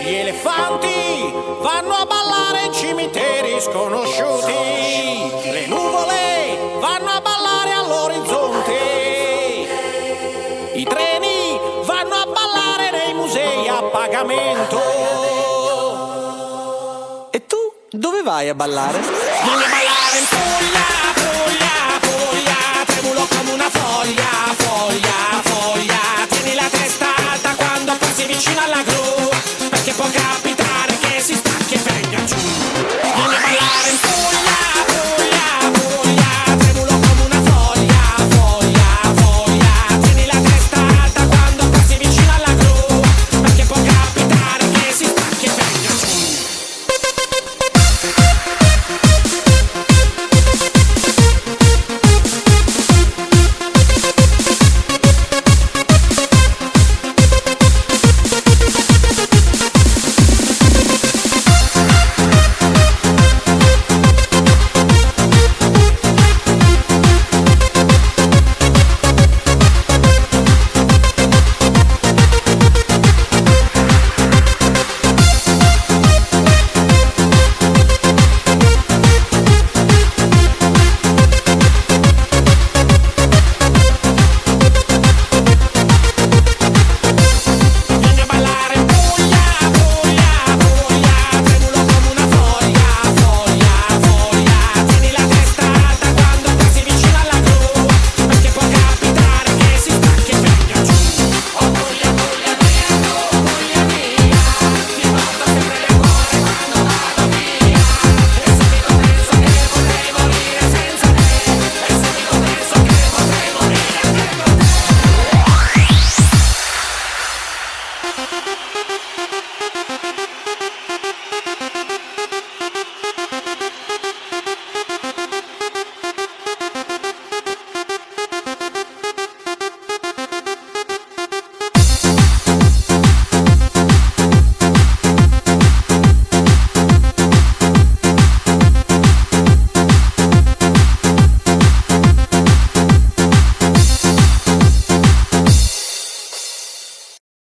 Gli elefanti vanno a ballare in cimiteri sconosciuti. Le nuvole vanno a ballare all'orizzonte. I treni vanno a ballare nei musei a pagamento. E tu dove vai a ballare? Voglio ballare in Puglia, Puglia, Puglia. Tremulo come una foglia, foglia, foglia. Tieni la testa alta quando passi vicino alla gru, perché può capitare